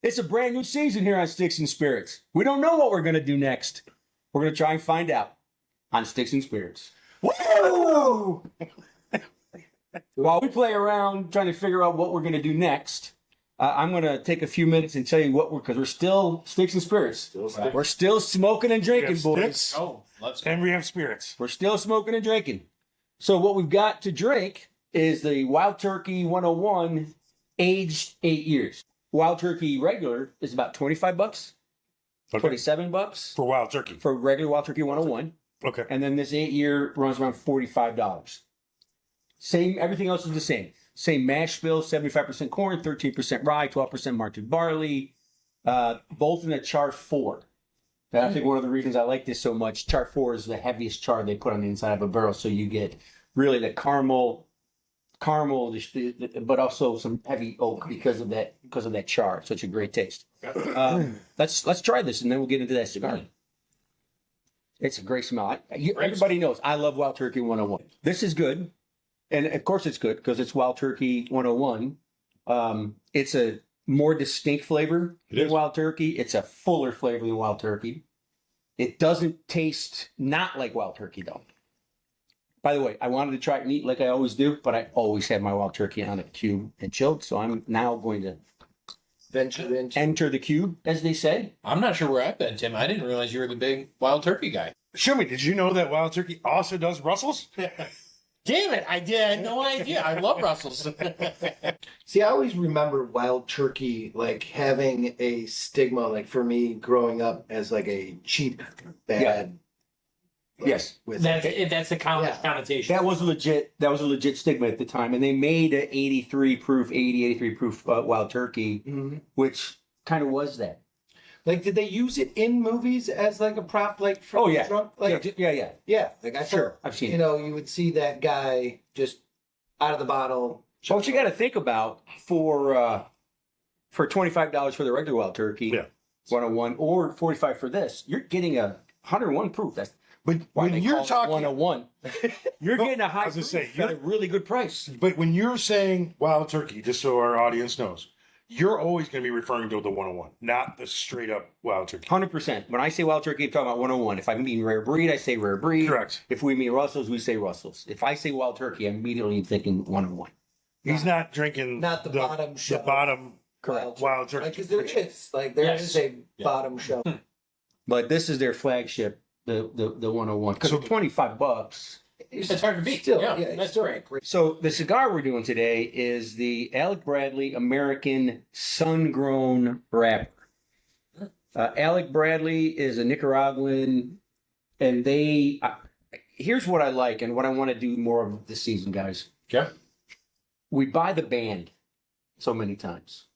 It's a brand new season here on Sticks and Spirits. We don't know what we're going to do next. We're going to try and find out on Sticks and Spirits. Whoa! While we play around trying to figure out what we're going to do next, I'm going to take a few minutes and tell you what because we're still Sticks and Spirits. We're still smoking and drinking, boys. Oh, let's go. And we have spirits. We're still smoking and drinking. So what we've got to drink is the Wild Turkey 101, aged 8 years. Wild Turkey regular is about $25, Okay. $27 For wild turkey. for regular Wild Turkey 101. Okay. And then this 8-year runs around $45. Same, everything else is the same. Same mash bill, 75% corn, 13% rye, 12% malted barley, both in a char 4. And I think one of the reasons I like this so much, char 4 is the heaviest char they put on the inside of a barrel, so you get really the caramel, but also some heavy oak because of that char. Such a great taste. Let's try this, and then we'll get into that cigar. It's a great smell. Everybody knows I love Wild Turkey 101. This is good, and of course it's good because it's Wild Turkey 101. It's a more distinct flavor than Wild Turkey. It's a fuller flavor than Wild Turkey. It doesn't taste not like Wild Turkey though. By the way, I wanted to try it neat like I always do, but I always have my Wild Turkey on a cube and chilled, so I'm now going to enter the cube, as they say. I'm not sure where I've been, Tim. I didn't realize you were the big Wild Turkey guy. Shumi, did you know that wild turkey also does Russells? Damn it, I had no idea. I love Russells. See, I always remember Wild Turkey like having a stigma, like for me growing up as like a cheap, bad. Yes. With That's the connotation. That was a legit stigma at the time, and they made an 83 proof Wild Turkey, which kind of was that. Like, did they use it in movies as like a prop, like for Oh yeah, drunk? Like, yeah. Like I Sure, thought, I've seen you it. know, you would see that guy just out of the bottle. So what you got to think about for $25 for the regular Wild Turkey, 101, or $45 for this, you're getting a 101 proof. That's But why when they you're call it talking 101. You're getting a high was gonna proof say, at a really good price. But when you're saying wild turkey, just so our audience knows, you're always going to be referring to the 101, not the straight up wild turkey. 100%. When I say Wild Turkey, I'm talking about 101. If I mean rare breed, I say rare breed. Correct. If we mean Russells, we say Russells. If I say Wild Turkey, I'm immediately thinking 101. He's not drinking Not the bottom the shelf. bottom Correct. wild turkey. Because there is Yes. a bottom shelf. But this is their flagship, the 101. Because So- for $25. It's hard to beat. Still, yeah, it's that's still great. So the cigar we're doing today is the Alec Bradley American Sun-Grown Wrapper. Alec Bradley is a Nicaraguan, and they... here's what I like and what I want to do more of this season, guys. Okay. We buy the band so many times.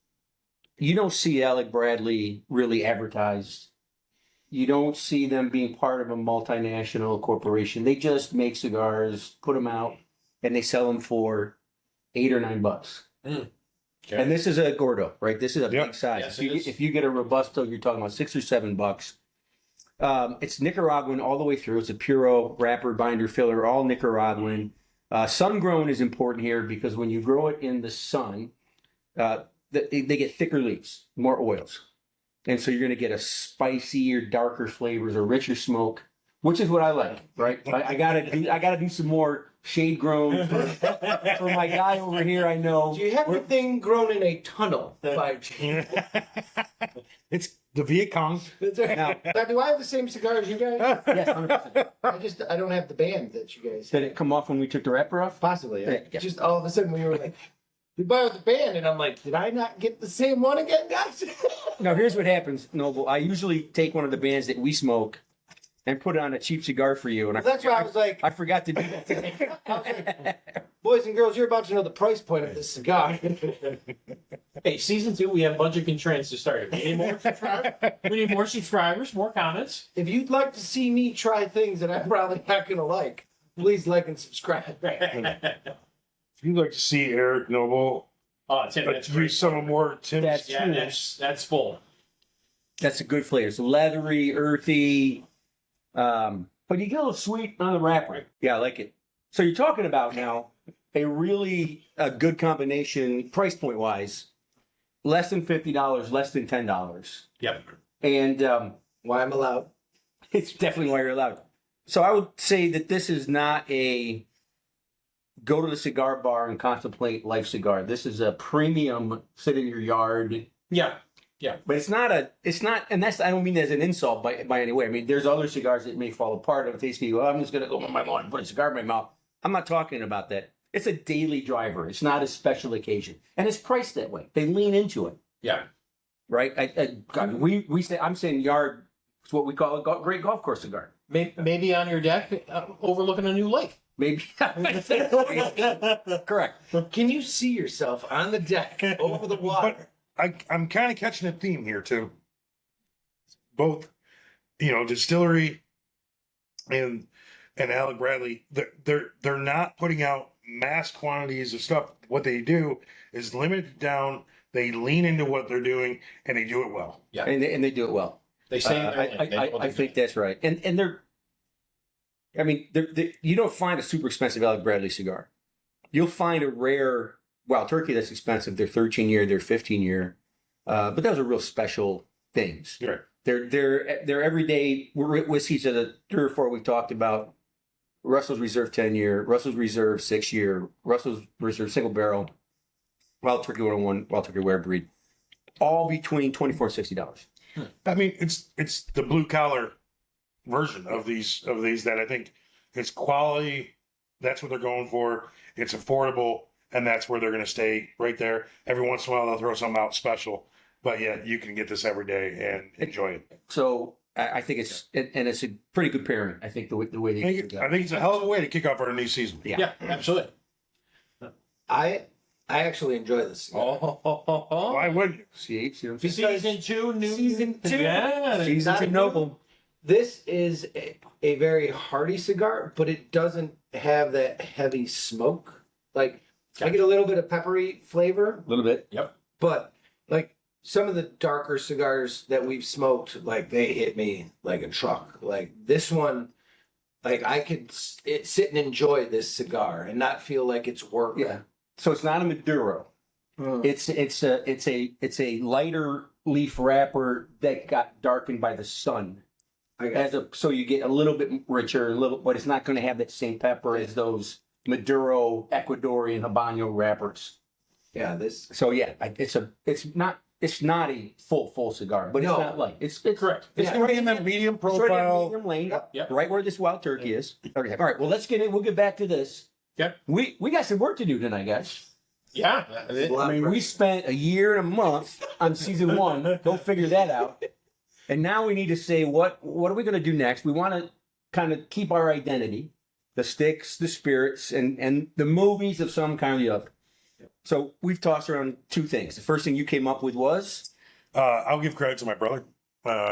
You don't see Alec Bradley really advertised. You don't see them being part of a multinational corporation. They just make cigars, put them out, and they sell them for $8 or $9. Okay. And this is a Gordo, right? This is a big size. Yes, If you get a Robusto, you're talking about $6 or $7. It's Nicaraguan all the way through. It's a Puro wrapper, binder, filler, all Nicaraguan. Sun grown is important here because when you grow it in the sun, they get thicker leaves, more oils. And so you're going to get a spicier, darker flavors, or richer smoke, which is what I like, right? I gotta do some more shade grown for my guy over here. I know. Do you have the thing grown in a tunnel by chance? It's the Viet Cong. That's right. Now, do I have the same cigar as you guys? Yes, 100%. I don't have the band that you guys Did have. it come off when we took the wrapper off? Possibly. Yeah. Just all of a sudden we were like, we buy with the band, and I'm like, did I not get the same one again, guys? Now, here's what happens, Noble. I usually take one of the bands that we smoke and put it on a cheap cigar for you. And That's why I was like, I forgot to do that today. I was like, boys and girls, you're about to know the price point of this cigar. Hey, season 2, we have a bunch of constraints to start. We need more subscribers. We need more subscribers, more comments. If you'd like to see me try things that I'm probably not going to like, please like and subscribe. If you'd like to see Eric Noble Oh, Tim, that's great. use some more Tim's That's- Yeah, tools, that's full. That's a good flavor. So leathery, earthy, but you get a little sweet on the wrapper. Yeah, I like it. So you're talking about now a really good combination, price point wise, less than $50, less than $10. Yep. And Why I'm allowed. it's definitely why you're allowed. So I would say that this is not a go to the cigar bar and contemplate life cigar. This is a premium sit in your yard. Yeah. But it's not, and that's, I don't mean that as an insult by any way. I mean, there's other cigars that may fall apart of taste. You go, I'm just going to go on my lawn and put a cigar in my mouth. I'm not talking about that. It's a daily driver. It's not a special occasion. And it's priced that way. They lean into it, Yeah. right? We say, I'm saying yard is what we call a great golf course cigar. Maybe on your deck, overlooking a new lake. Maybe. Correct. Can you see yourself on the deck over the water? I'm kind of catching a theme here too. Both, distillery and Alec Bradley, they're not putting out mass quantities of stuff. What they do is limit it down. They lean into what they're doing and they do it well. Yeah. And they do it well. They say in their lane. They know what I they're think doing. that's right. And you don't find a super expensive Alec Bradley cigar. You'll find a rare Wild Turkey that's expensive. They're 13-year, they're 15-year. But those are real special things. Right. They're everyday whiskeys are the 3 or 4 we talked about. Russell's Reserve 10-year, Russell's Reserve 6-year, Russell's Reserve single barrel, Wild Turkey 101, Wild Turkey Rare Breed, all between $24 and $60. I mean, it's the blue collar version of these that I think it's quality. That's what they're going for. It's affordable, and that's where they're going to stay right there. Every once in a while, they'll throw something out special, but yeah, you can get this every day and enjoy it. So I think it's a pretty good pairing. I think the way they I think it's a hell of a way to kick off our new season. Yeah, absolutely. I actually enjoy this. Why wouldn't you? see Season 2, new Season 2. Yeah, season not 2 a noble. This is a very hearty cigar, but it doesn't have that heavy smoke. Like, I get a little bit of peppery flavor, A little bit. but like some of the darker cigars that we've smoked, like they hit me like a truck. Like this one, like I could sit and enjoy this cigar and not feel like it's work. Yeah. So it's not a Maduro. It's a lighter leaf wrapper that got darkened by the sun. So you get a little bit richer, but it's not going to have that same pepper as those Maduro, Ecuadorian, Habano wrappers. Yeah, this. So yeah, it's not a full cigar, but No. it's not light. It's correct. It's right in that medium It's right in the profile. medium lane, Yep. right where this Wild Turkey is. Okay, all right. Well, let's get in. We'll get back to this. Yep. We got some work to do tonight, guys. Yeah. I mean, we spent a year and a month on season 1. Go figure that out. And now we need to say what are we going to do next? We want to kind of keep our identity, the sticks, the spirits, and the movies of some kind of the other. So we've tossed around 2 things. The first thing you came up with was I'll give credit to my brother.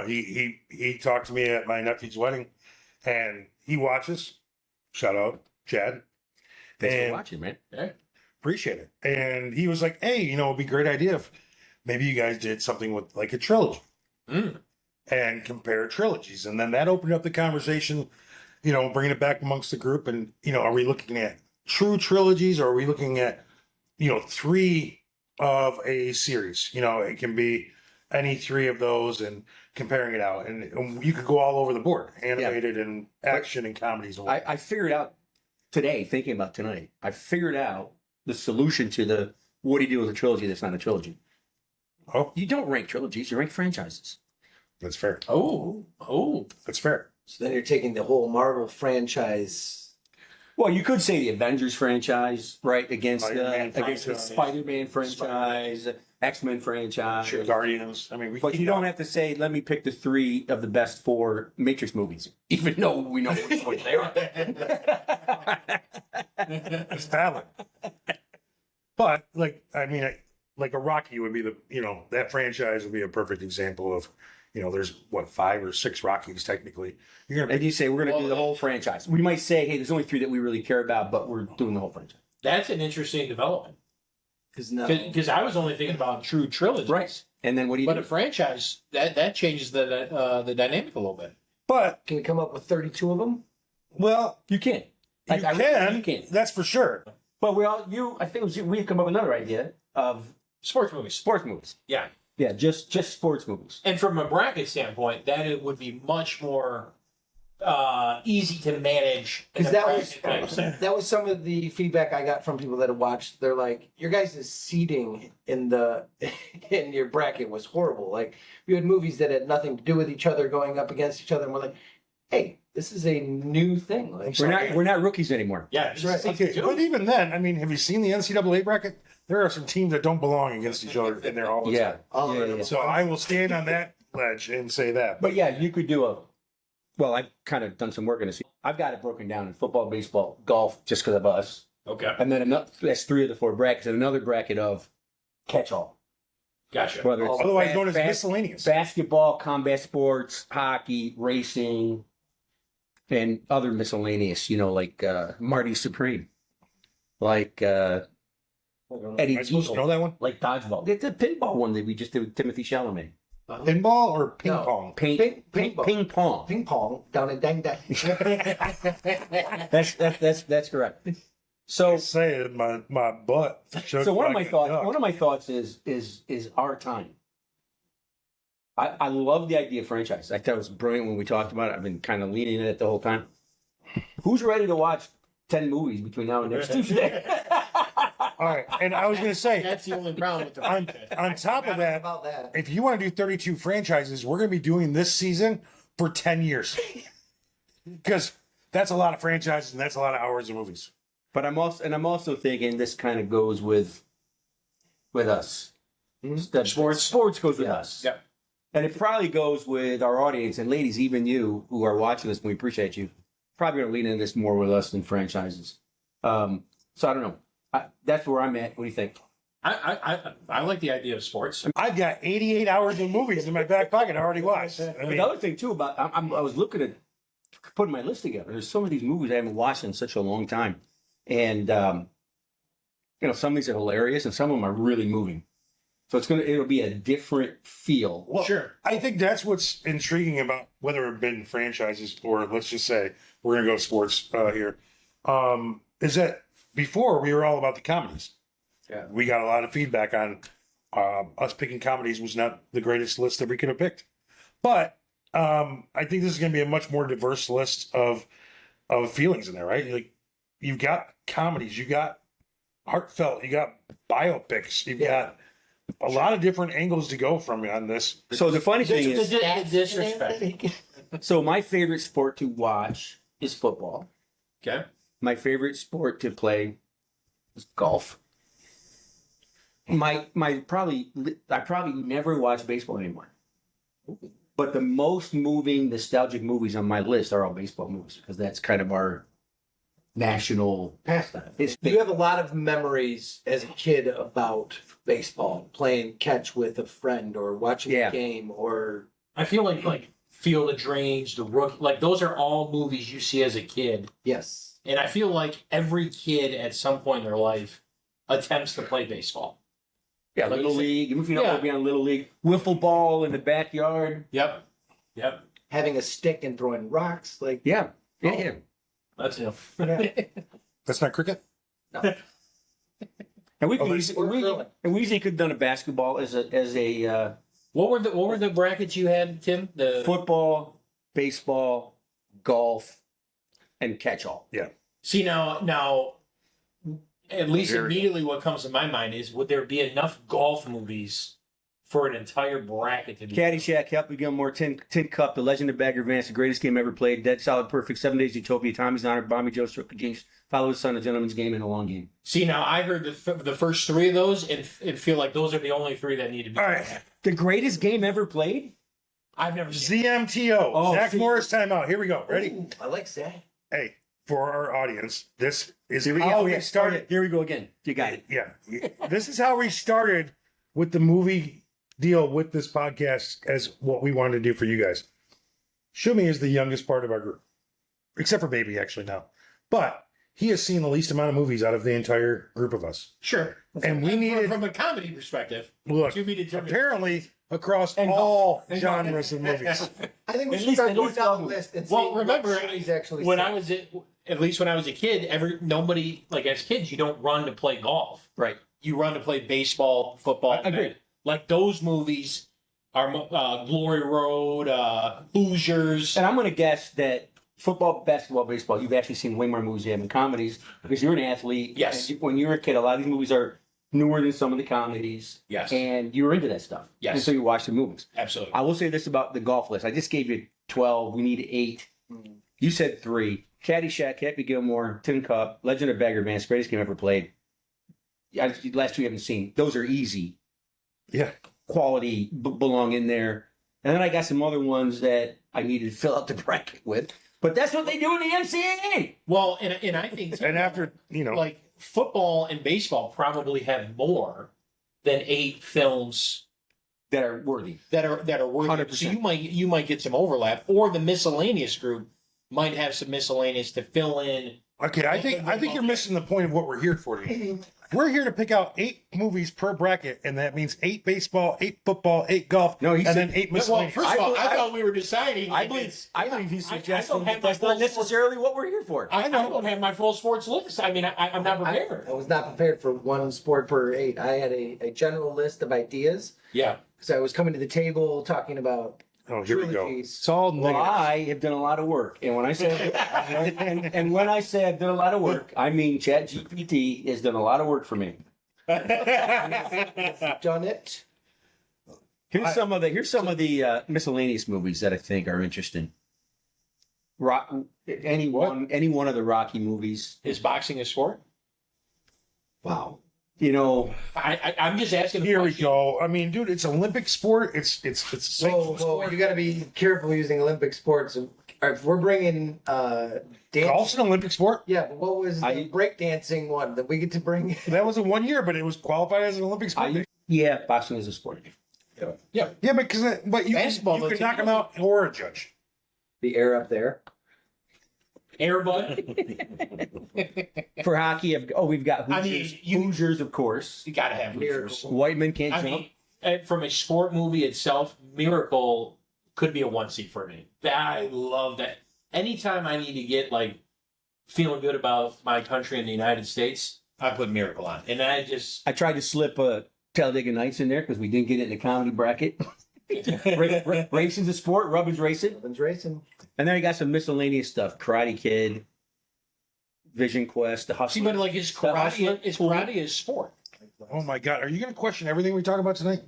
He talked to me at my nephew's wedding, and he watches. Shout out, Chad. thanks for And- watching, man. Appreciate it. And he was like, "Hey, it'd be a great idea if maybe you guys did something with like a trilogy and compare trilogies." And then that opened up the conversation, bringing it back amongst the group. And are we looking at true trilogies, or are we looking at 3 of a series? It can be any 3 of those, and comparing it out, and you could go all over the board, animated and action and comedies. And I figured out today, thinking about tonight, I figured out the solution to the what do you do with a trilogy that's not a trilogy? Oh, You don't rank trilogies, you rank franchises. that's fair. Oh. That's fair. So then you're taking the whole Marvel franchise. Well, you could say the Avengers franchise, right, against Spider-Man the franchise. Spider-Man franchise, X-Men franchise. Guardians. I mean, we But keep you don't going. have to say, let me pick the 3 of the best 4 Matrix movies, even though we know which ones they are. It's talent. But like a Rocky would be that franchise would be a perfect example of, there's 5 or 6 Rockies technically. You're gonna And you say, we're going to do the whole franchise. We might say, hey, there's only 3 that we really care about, but we're doing the whole franchise. That's an interesting development. Because I was only thinking about true trilogies. Right. And then what do you But do? a franchise, that changes the dynamic a little bit. but can we come up with 32 of them? well, You can. you can. You can. That's for sure. But I think we come up with another idea of Sports movies. Sports movies. Yeah. Yeah, just sports movies. And from a bracket standpoint, that it would be much more easy to manage. in Because a that bracket type was setting. that was some of the feedback I got from people that have watched. They're like, your guys' seating in your bracket was horrible. Like, we had movies that had nothing to do with each other going up against each other, and we're like, hey, this is a new thing. Like, We're not rookies anymore. Yeah, That's right. season Okay, two. but even then, I mean, have you seen the NCAA bracket? There are some teams that don't belong against each other in there all the Yeah. time. all Yeah, of them. yeah. So I will stand on that ledge and say that. But yeah, you could do well, I've kind of done some work in this. I've got it broken down in football, baseball, golf, just because of us. Okay, And then that's 3 of the 4 brackets, and another bracket of catch-all. gotcha. Whether it's Otherwise known as bas- miscellaneous. basketball, combat sports, hockey, racing, and other miscellaneous, like Marty Supreme, like Eddie Am I supposed to know Diesel, that one? like dodgeball. It's a pinball one that we just did with Timothy Chalamet. Pinball or ping No. pong? Ping pong. Ping pong down in Dang Dang. That's correct. So I say it, my butt. So one of my like a thoughts, duck. one of my thoughts is our time. I love the idea of franchise. I thought it was brilliant when we talked about it. I've been kind of leaning in it the whole time. Who's ready to watch 10 movies between now and next Tuesday? All right, and I was going to say, That's the only problem with the on, franchise. on top of that, About that. if you want to do 32 franchises, we're going to be doing this season for 10 years. Because that's a lot of franchises and that's a lot of hours of movies. But I'm also thinking this kind of goes with us. That sports goes with us. Yep. And it probably goes with our audience and ladies, even you who are watching this, and we appreciate you. Probably going to lean into this more with us than franchises. So I don't know. That's where I'm at. What do you think? I like the idea of sports. I've got 88 hours of movies in my back pocket I already watched. I mean, The other thing too about I was looking at putting my list together. There's some of these movies I haven't watched in such a long time, and some of these are hilarious, and some of them are really moving. So it'll be a different feel. well, Sure. I think that's what's intriguing about whether it been franchises or let's just say we're going to go sports here. Is that before we were all about the comedies. Yeah. We got a lot of feedback on us picking comedies was not the greatest list that we could have picked. But I think this is going to be a much more diverse list of feelings in there, right? Like you've got comedies, you got heartfelt, you got biopics, you've got a lot of different angles to go from on this. So the funny thing is, The disrespect. so my favorite sport to watch is football. Okay. My favorite sport to play is golf. I probably never watch baseball anymore. But the most moving, nostalgic movies on my list are all baseball movies because that's kind of our national pastime. You have a lot of memories as a kid about baseball, playing catch with a friend or watching Yeah. a game or I feel like Field of Dreams, The Rookie, like those are all movies you see as a kid. yes. And I feel like every kid at some point in their life attempts to play baseball. Yeah, Little League. Even if you don't want to be on Little League, wiffle ball in the backyard. Yep. Having a stick and throwing rocks, like Yeah. Yeah. That's it. That's not cricket? And we easily could have done a basketball as a What were the brackets you had, Tim? The football, baseball, golf, and catch-all. Yeah. See now at least Very- immediately what comes to my mind is would there be enough golf movies for an entire bracket to be Caddyshack, Happy Gilmore, Tin Cup, The Legend of Bagger Vance, The Greatest Game Ever Played, Dead Solid Perfect, 7 Days Utopia, Tommy's Honor, Bomby Joe, Stroke of Genius, Follow His Son, A Gentleman's Game, and A Long Game. See, now I heard the first 3 of those and feel like those are the only 3 that need to be. All right. The Greatest Game Ever Played? I've never seen ZMTO. Oh, Zach see- Morris timeout. Here we go. Ready? Ooh, I like that. Hey, for our audience, this is Here we how go. we started. Here we go again. You got it. Yeah. This is how we started with the movie deal with this podcast as what we wanted to do for you guys. Shumi is the youngest part of our group, except for Baby, actually, now. But he has seen the least amount of movies out of the entire group of us. Sure. And we needed, From a comedy perspective, look, to be determined. apparently across And all and genres of movies. I think we At should least start they going don't down tell the me. list and Well, see remember what he's actually when seen. at least when I was a kid, nobody, like as kids, you don't run to play golf. Right. you run to play baseball, football. I agree. Like those movies are Glory Road, Hoosiers. And I'm going to guess that football, basketball, baseball, you've actually seen way more movies you have in comedies because you're an athlete. Yes. And when you were a kid, a lot of these movies are newer than some of the comedies. Yes. And you were into that stuff. Yes. And so you watched the movies. Absolutely. I will say this about the golf list. I just gave you 12. We need 8. You said 3. Caddyshack, Happy Gilmore, Tin Cup, Legend of Bagger Vance, greatest game ever played. The last 2 you haven't seen. Those are easy. Yeah. Quality belong in there. And then I got some other ones that I needed to fill out the bracket with. But that's what they do in the NCAA. Well, and I think And after, like football and baseball probably have more than 8 films That are worthy. that are worth it. 100%. So you might get some overlap, or the miscellaneous group might have some miscellaneous to fill in. Okay, I think you're missing the point of what we're here for today. We're here to pick out 8 movies per bracket, and that means 8 baseball, 8 football, 8 golf, No, he and said- then 8 Well, miscellaneous. first of all, I I- thought we were deciding. I if believe it's- he's I suggesting don't have that my that's not full necessarily what we're here for. I don't have my full sports list. I mean, I'm not prepared. I was not prepared for one sport per 8. I had a general list of ideas Yeah. because I was coming to the table talking about Oh, here we go. trilogies. It's all Well, negative. I have done a lot of work, and when I say and when I say I've done a lot of work, I mean ChatGPT has done a lot of work for me. Done it. Here's some of the miscellaneous movies that I think are interesting. Any one of the Rocky movies. Is boxing a sport? Wow. I'm just asking. Here we go. I mean, dude, it's Olympic sport. It's a sanctioned Whoa, sport. you got to be careful using Olympic sports. If we're bringing dance, Golf's an Olympic sport. yeah, but what was the breakdancing one that we get to bring? That was a 1 year, but it was qualified as an Olympic sport. Yeah, boxing is a sport. Yeah. Yeah, but you Basketball, can though, knock them out or a judge. The air up there. Airbud. For hockey, we've got Hoosiers, I mean, Hoosiers, of course. You gotta have Hoosiers. Whiteman can't I jump. mean, from a sport movie itself, Miracle could be a 1 seat for me. I love that. Anytime I need to get like feeling good about my country and the United States, I put Miracle on, and I tried to slip Talladega Nights in there because we didn't get it in the comedy bracket. Racing's a sport. Rubber's racing. Everyone's racing. And then you got some miscellaneous stuff: Karate Kid, Vision Quest, The see, Hustler. but like is The Hustler? karate a sport? Oh my God, are you going to question everything we talk about tonight?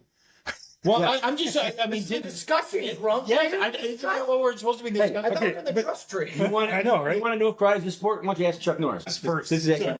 Well, Yes. I'm just. I mean, discussion, Grump. Yes, it's not what we're supposed to be discussing. I thought we Okay, were in the but- trust tree. You want I know, right? You want to know if karate is a sport? Why don't you ask Chuck Norris? First. This is actually